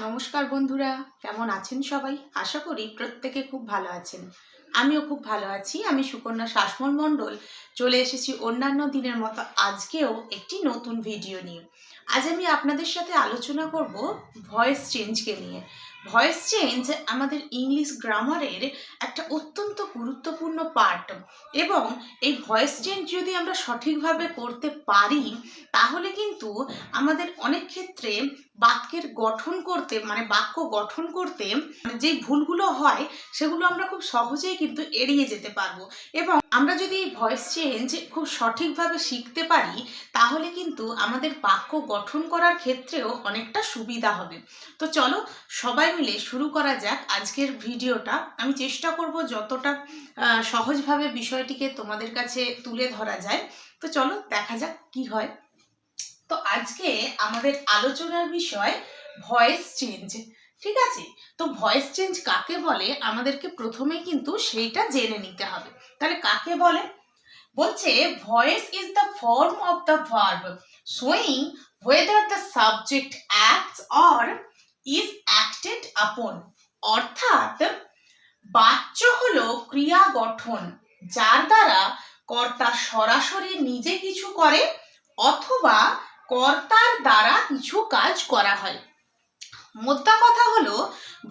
নমস্কার বন্ধুরা, কেমন আছেন সবাই? আশা করি প্রত্যেকে খুব ভালো আছেন। আমিও খুব ভালো আছি। আমি সুকন্যা শাসমল মণ্ডল চলে এসেছি অন্যান্য দিনের মতো আজকেও একটি নতুন ভিডিও নিয়ে। আজ আমি আপনাদের সাথে আলোচনা করব ভয়েস চেঞ্জকে নিয়ে। ভয়েস চেঞ্জ আমাদের ইংলিশ গ্রামারের একটা অত্যন্ত গুরুত্বপূর্ণ পার্ট এবং এই ভয়েস চেঞ্জ যদি আমরা সঠিকভাবে করতে পারি তাহলে কিন্তু আমাদের অনেক ক্ষেত্রে বাক্য গঠন করতে যে ভুলগুলো হয় সেগুলো আমরা খুব সহজেই কিন্তু এড়িয়ে যেতে পারবো। এবং আমরা যদি এই ভয়েস চেঞ্জ খুব সঠিকভাবে শিখতে পারি তাহলে কিন্তু আমাদের বাক্য গঠন করার ক্ষেত্রেও অনেকটা সুবিধা হবে। তো চলো সবাই মিলে শুরু করা যাক আজকের ভিডিওটা। আমি চেষ্টা করব যতটা সহজভাবে বিষয়টিকে তোমাদের কাছে তুলে ধরা যায়। তো চলো দেখা যাক কি হয়। তো আজকে আমাদের আলোচনার বিষয় ভয়েস চেঞ্জ। ঠিক আছে, তো ভয়েস চেঞ্জ কাকে বলে আমাদেরকে প্রথমেই কিন্তু সেইটা জেনে নিতে হবে। তাহলে কাকে বলে? বলছে voice is the form of the verb showing whether the subject acts or is acted upon। অর্থাৎ বাচ্য হলো ক্রিয়া গঠন যার দ্বারা কর্তা সরাসরি নিজে কিছু করে অথবা কর্তার দ্বারা কিছু কাজ করা হয়। মোদ্দা কথা হলো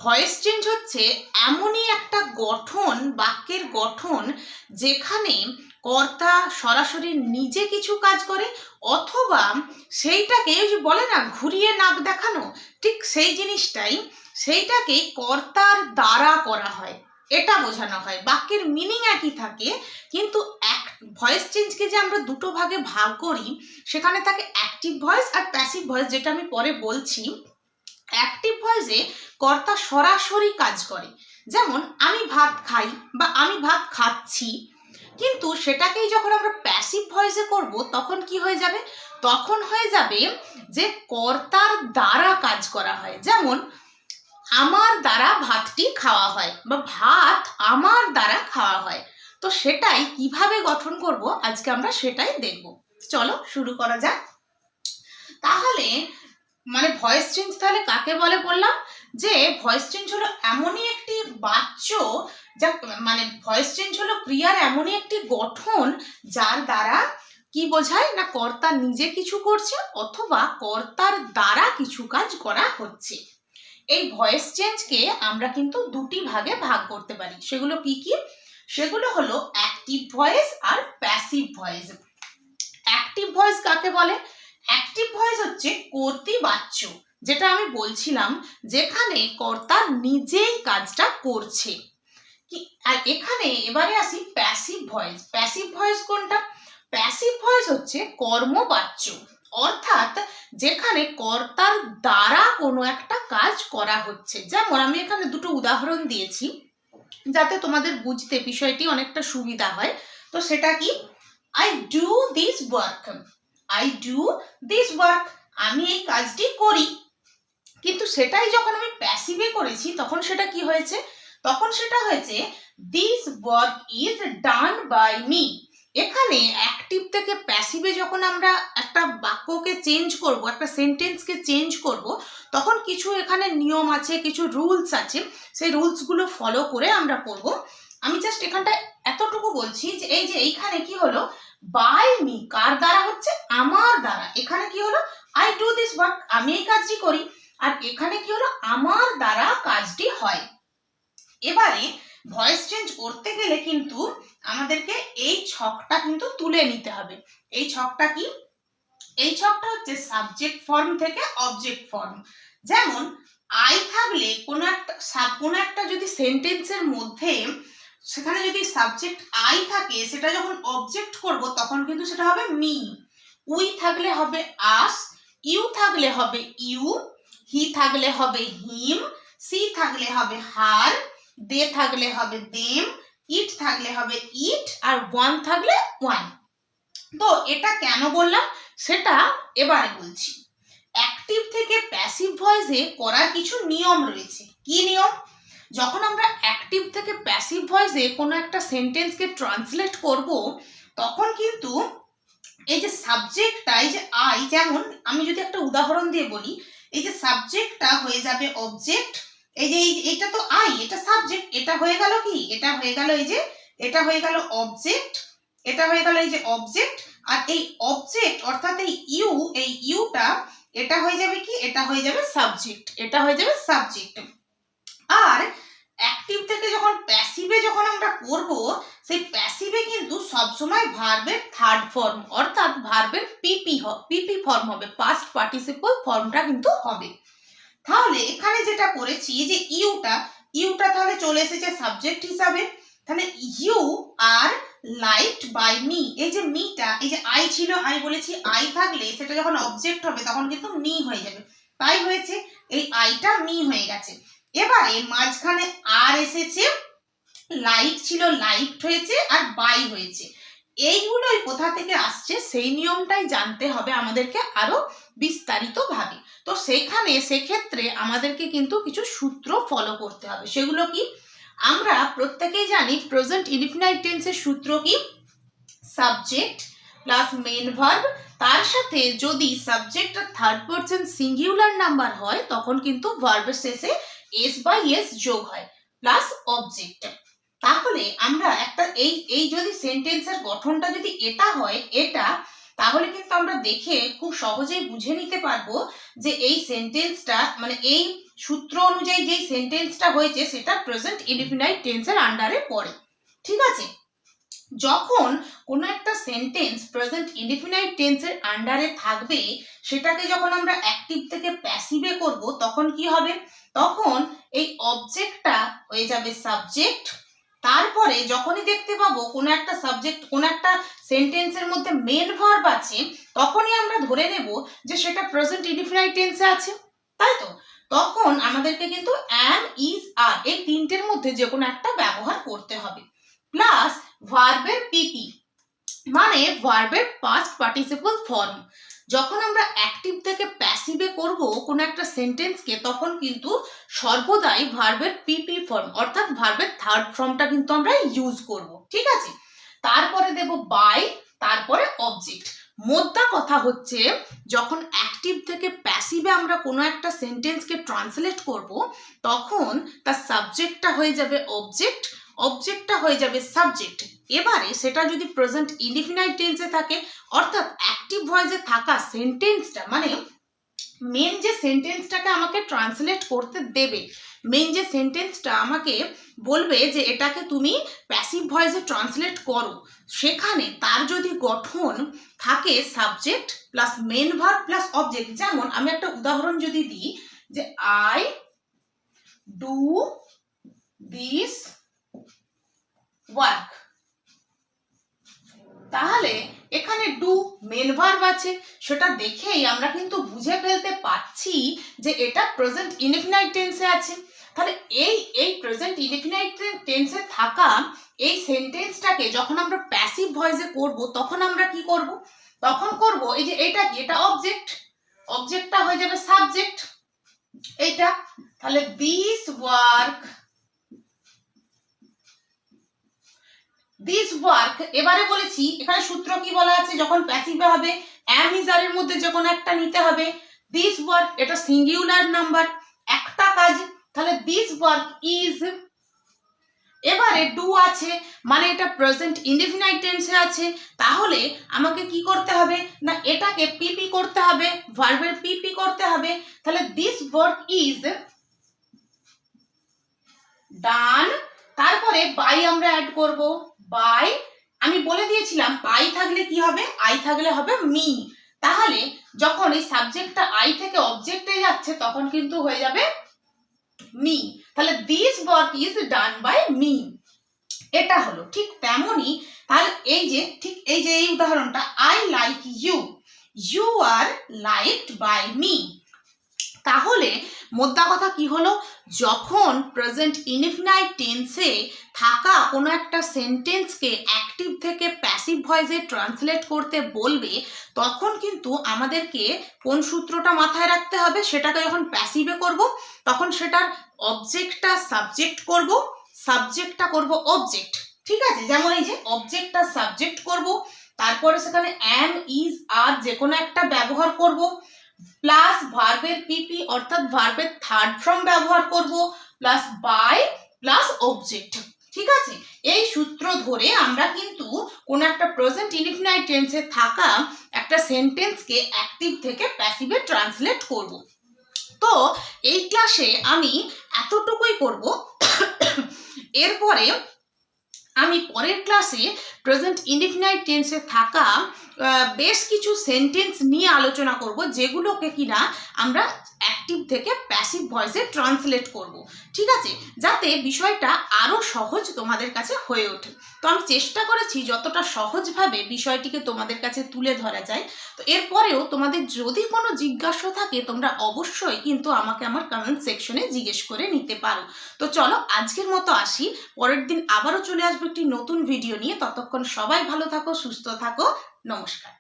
ভয়েস চেঞ্জ হচ্ছে এমনই একটা গঠন, বাক্যের গঠন যেখানে কর্তা সরাসরি নিজে কিছু কাজ করে অথবা সেইটাকে ওই যে বলে না ঘুরিয়ে নাক দেখানো, ঠিক সেই জিনিসটাই সেইটাকে কর্তার দ্বারা করা হয়, এটা বোঝানো হয়। বাক্যের মিনিং একই থাকে কিন্তু ভয়েস চেঞ্জকে যে আমরা দুটো ভাগে ভাগ করি সেখানে থাকে অ্যাক্টিভ ভয়েস আর প্যাসিভ ভয়েস, যেটা আমি পরে বলছি। অ্যাক্টিভ ভয়েসে কর্তা সরাসরি কাজ করে, যেমন আমি ভাত খাই বা আমি ভাত খাচ্ছি। কিন্তু সেটাকেই যখন আমরা প্যাসিভ ভয়েসে করব তখন কি হয়ে যাবে? তখন হয়ে যাবে যে কর্তার দ্বারা কাজ করা হয়, যেমন আমার দ্বারা ভাতটি খাওয়া হয় বা ভাত আমার দ্বারা খাওয়া হয়। তো সেটাই কিভাবে গঠন করব আজকে আমরা সেটাই দেখব। চলো শুরু করা যাক। তাহলে ভয়েস চেঞ্জ তাহলে কাকে বলে বললাম যে ভয়েস চেঞ্জ হলো এমনই একটি বাচ্য যা ভয়েস চেঞ্জ হলো ক্রিয়ার এমনই একটি গঠন যার দ্বারা কি বোঝায় না কর্তা নিজে কিছু করছে অথবা কর্তার দ্বারা কিছু কাজ করা হচ্ছে। এই ভয়েস চেঞ্জকে আমরা কিন্তু দুটি ভাগে ভাগ করতে পারি। সেগুলো কি কি? সেগুলো হলো অ্যাক্টিভ ভয়েস আর প্যাসিভ ভয়েস। অ্যাক্টিভ ভয়েস কাকে বলে? অ্যাক্টিভ ভয়েস হচ্ছে কর্তৃবাচ্য, যেটা আমি বলছিলাম, যেখানে কর্তা নিজেই কাজটা করছে। আর এখানে এবারে আসি প্যাসিভ ভয়েস। প্যাসিভ ভয়েস কোনটা? প্যাসিভ ভয়েস হচ্ছে কর্মবাচ্য, অর্থাৎ যেখানে কর্তার দ্বারা কোনো একটা কাজ করা হচ্ছে। যেমন আমি এখানে দুটো উদাহরণ দিয়েছি যাতে তোমাদের বুঝতে বিষয়টি অনেকটা সুবিধা হয়। তো সেটা কি? I do this work. I do this work. আমি এই কাজটি করি। কিন্তু সেটাই যখন আমি প্যাসিভে করেছি তখন সেটা কি হয়েছে? তখন সেটা হয়েছে this work is done by me। এখানে অ্যাক্টিভ থেকে প্যাসিভে যখন আমরা একটা বাক্যকে চেঞ্জ করব, একটা সেন্টেন্সকে চেঞ্জ করব, তখন কিছু এখানে নিয়ম আছে, কিছু রুলস আছে, সেই রুলসগুলো ফলো করে আমরা করব। আমি জাস্ট এখানটায় এতটুকু বলছি যে এই যে এইখানে কি হলো, বাই মি কার দ্বারা হচ্ছে? আমার দ্বারা। এখানে কি হলো? আই ডু দিস ওয়ার্ক, আমি এই কাজটি করি। আর এখানে কি হলো? আমার দ্বারা কাজটি হয়। এবারে ভয়েস চেঞ্জ করতে গেলে কিন্তু আমাদেরকে এই ছকটা কিন্তু তুলে নিতে হবে। এই ছকটা কি? এই ছকটা হচ্ছে সাবজেক্ট ফর্ম থেকে অবজেক্ট ফর্ম। যেমন আই থাকলে কোনো একটা যদি সেন্টেন্সের মধ্যে সেখানে যদি সাবজেক্ট আই থাকে, সেটা যখন অবজেক্ট করব তখন কিন্তু সেটা হবে মি। উই থাকলে হবে আস, ইউ থাকলে হবে ইউ, হি থাকলে হবে হিম, সি থাকলে হবে হার, দে থাকলে হবে দেম, ইট থাকলে হবে ইট, আর ওয়ান থাকলে ওয়ান। তো এটা কেন বললাম সেটা এবারে বলছি। অ্যাক্টিভ থেকে প্যাসিভ ভয়েসে করার কিছু নিয়ম রয়েছে। কি নিয়ম? যখন আমরা অ্যাক্টিভ থেকে প্যাসিভ ভয়েসে কোনো একটা সেন্টেন্সকে ট্রান্সলেট করব তখন কিন্তু এই যে সাবজেক্টটা, এই যে আই, যেমন আমি যদি একটা উদাহরণ দিয়ে বলি, এই যে সাবজেক্টটা হয়ে যাবে অবজেক্ট, এই যে এইটা তো আই, এটা সাবজেক্ট, এটা হয়ে গেল কি, এটা হয়ে গেল এই যে, এটা হয়ে গেল অবজেক্ট, এটা হয়ে গেল এই যে অবজেক্ট, আর এই অবজেক্ট অর্থাৎ এই ইউটা এটা হয়ে যাবে কি, এটা হয়ে যাবে সাবজেক্ট, এটা হয়ে যাবে সাবজেক্ট। আর অ্যাক্টিভ থেকে যখন প্যাসিভে যখন আমরা করব, সেই প্যাসিভে কিন্তু সবসময় ভার্বের থার্ড ফর্ম অর্থাৎ ভার্বের পিপি ফর্ম হবে, পাস্ট পার্টিসিপল ফর্মটা কিন্তু হবে। তাহলে এখানে যেটা করেছি যে ইউটা তাহলে চলে এসেছে সাবজেক্ট হিসাবে, তাহলে you are liked by me, এই যে মিটা, এই যে আই ছিল, আই বলেছি আই থাকলে সেটা যখন অবজেক্ট হবে তখন কিন্তু মি হয়ে যাবে, তাই হয়েছে এই আইটা মি হয়ে গেছে। এবারে মাঝখানে আর এসেছে, লাইক ছিল লাইকড হয়েছে, আর বাই হয়েছে। এইগুলোই কোথা থেকে আসছে সেই নিয়মটাই জানতে হবে আমাদেরকে আরো বিস্তারিতভাবে। তো সেক্ষেত্রে আমাদেরকে কিন্তু কিছু সূত্র ফলো করতে হবে। সেগুলো কি? আমরা প্রত্যেকেই জানি প্রেজেন্ট ইনডিফিনাইট টেন্সের সূত্র কি, সাবজেক্ট প্লাস মেন ভার্ব, তার সাথে যদি সাবজেক্টটা থার্ড পারসন সিঙ্গুলার নাম্বার হয় তখন কিন্তু ভার্বের শেষে এস বাই এস যোগ হয় প্লাস অবজেক্ট। তাহলে আমরা একটা এই যদি সেন্টেন্সের গঠনটা যদি এটা হয়, এটা, তাহলে কিন্তু আমরা দেখে খুব সহজেই বুঝে নিতে পারবো যে এই সেন্টেন্সটা মানে এই সূত্র অনুযায়ী যেই সেন্টেন্সটা হয়েছে সেটা প্রেজেন্ট ইনডিফিনাইট টেন্সের আন্ডারে পড়ে। ঠিক আছে, যখন কোনো একটা সেন্টেন্স প্রেজেন্ট ইনডিফিনাইট টেন্সের আন্ডারে থাকবে, সেটাকে যখন আমরা অ্যাক্টিভ থেকে প্যাসিভে করব তখন কি হবে, তখন এই অবজেক্টটা হয়ে যাবে সাবজেক্ট। তারপরে যখনই দেখতে পাবো কোনো একটা সাবজেক্ট, কোনো একটা সেন্টেন্সের মধ্যে মেন ভার্ব আছে, তখনই আমরা ধরে নেব যে সেটা প্রেজেন্ট ইনডিফিনাইট টেন্সে আছে, তাই তো? তখন আমাদেরকে কিন্তু অ্যাম, ইজ, আর এই তিনটের মধ্যে যে কোনো একটা ব্যবহার করতে হবে, প্লাস ভার্বের পিপি মানে ভার্বের পাস্ট পার্টিসিপল ফর্ম। যখন আমরা অ্যাক্টিভ থেকে প্যাসিভে করব কোনো একটা সেন্টেন্সকে, তখন কিন্তু সর্বদাই ভার্বের পিপি ফর্ম অর্থাৎ ভার্বের থার্ড ফর্মটা কিন্তু আমরা ইউজ করব। ঠিক আছে, তারপরে দেব বাই, তারপরে অবজেক্ট। মোদ্দা কথা হচ্ছে যখন অ্যাক্টিভ থেকে প্যাসিভে আমরা কোনো একটা সেন্টেন্সকে ট্রান্সলেট করব, তখন তার সাবজেক্টটা হয়ে যাবে অবজেক্ট, অবজেক্টটা হয়ে যাবে সাবজেক্ট। এবারে সেটা যদি প্রেজেন্ট ইনডিফিনাইট টেন্সে থাকে অর্থাৎ অ্যাক্টিভ ভয়েসে থাকা সেন্টেন্সটা মানে মেন যে সেন্টেন্সটাকে আমাকে ট্রান্সলেট করতে দেবে, মেন যে সেন্টেন্সটা আমাকে বলবে যে এটাকে তুমি প্যাসিভ ভয়েসে ট্রান্সলেট করো, সেখানে তার যদি গঠন থাকে subject plus main verb plus object. যেমন আমি একটা উদাহরণ যদি দিই যে আই ডু দিস ওয়ার্ক, তাহলে এখানে ডু মেন ভার্ব আছে, সেটা দেখেই আমরা কিন্তু বুঝে ফেলতে পারছি যে এটা প্রেজেন্ট ইনডিফিনাইট টেন্সে আছে। তাহলে এই প্রেজেন্ট ইনডিফিনাইট টেন্সে থাকা এই সেন্টেন্সটাকে যখন আমরা প্যাসিভ ভয়েসে করব, তখন আমরা কি করব, তখন করব এই যে এটা কি, এটা অবজেক্ট, অবজেক্টটা হয়ে যাবে সাবজেক্ট এইটা। তাহলে দিস ওয়ার্ক, দিস ওয়ার্ক। এবারে বলেছি এখানে সূত্র কি বলা আছে, যখন প্যাসিভে হবে অ্যাম ইজ আর এর মধ্যে যে কোনো একটা নিতে হবে। দিস ওয়ার্ক এটা সিঙ্গুলার নাম্বার, একটা কাজ, তাহলে দিস ওয়ার্ক ইজ। এবারে ডু আছে মানে এটা প্রেজেন্ট ইনডিফিনাইট টেন্সে আছে, তাহলে আমাকে কি করতে হবে না এটাকে পিপি করতে হবে, ভার্বের পিপি করতে হবে। তাহলে দিস ওয়ার্ক ইজ ডান, তারপরে বাই আমরা অ্যাড করব, বাই। আমি বলে দিয়েছিলাম বাই থাকলে কি হবে, আই থাকলে হবে মি। তাহলে যখন এই সাবজেক্টটা আই থেকে অবজেক্টে যাচ্ছে তখন কিন্তু হয়ে যাবে মি। তাহলে this work is done by me, এটা হলো। ঠিক তেমনই তাহলে এই যে এই উদাহরণটা, I like you, you are liked by me. তাহলে মোদ্দা কথা কি হলো, যখন প্রেজেন্ট ইনডিফিনাইট টেন্সে থাকা কোনো একটা সেন্টেন্সকে অ্যাক্টিভ থেকে প্যাসিভ ভয়েসে ট্রান্সলেট করতে বলবে, তখন কিন্তু আমাদেরকে কোন সূত্রটা মাথায় রাখতে হবে, সেটাকে যখন প্যাসিভে করব তখন সেটার অবজেক্টটা সাবজেক্ট করব, সাবজেক্টটা করব অবজেক্ট। ঠিক আছে, যেমন এই যে অবজেক্টটা সাবজেক্ট করব, তারপরে সেখানে অ্যাম, ইজ, আর যে কোনো একটা ব্যবহার করব, প্লাস ভার্বের পিপি অর্থাৎ ভার্বের থার্ড ফর্ম ব্যবহার করব, প্লাস বাই প্লাস অবজেক্ট। ঠিক আছে, এই সূত্র ধরে আমরা কিন্তু কোন একটা প্রেজেন্ট ইনডিফিনাইট টেন্সে থাকা একটা সেন্টেন্সকে অ্যাক্টিভ থেকে প্যাসিভে ট্রান্সলেট করব। তো এই ক্লাসে আমি এতটুকুই করব। এরপরে আমি পরের ক্লাসে প্রেজেন্ট ইনডিফিনাইট টেন্সে থাকা বেশ কিছু সেন্টেন্স নিয়ে আলোচনা করব, যেগুলোকে কিনা আমরা অ্যাক্টিভ থেকে প্যাসিভ ভয়েসে ট্রান্সলেট করব। ঠিক আছে, যাতে বিষয়টা আরও সহজ তোমাদের কাছে হয়ে ওঠে। তো আমি চেষ্টা করেছি যতটা সহজভাবে বিষয়টিকে তোমাদের কাছে তুলে ধরা যায়। তো এরপরেও তোমাদের যদি কোনো জিজ্ঞাসা থাকে তোমরা অবশ্যই কিন্তু আমাকে আমার কমেন্ট সেকশনে জিজ্ঞেস করে নিতে পারো। তো চলো আজকের মতো আসি, পরের দিন আবারও চলে আসবো একটি নতুন ভিডিও নিয়ে। ততক্ষণ সবাই ভালো থাকো, সুস্থ থাকো, নমস্কার।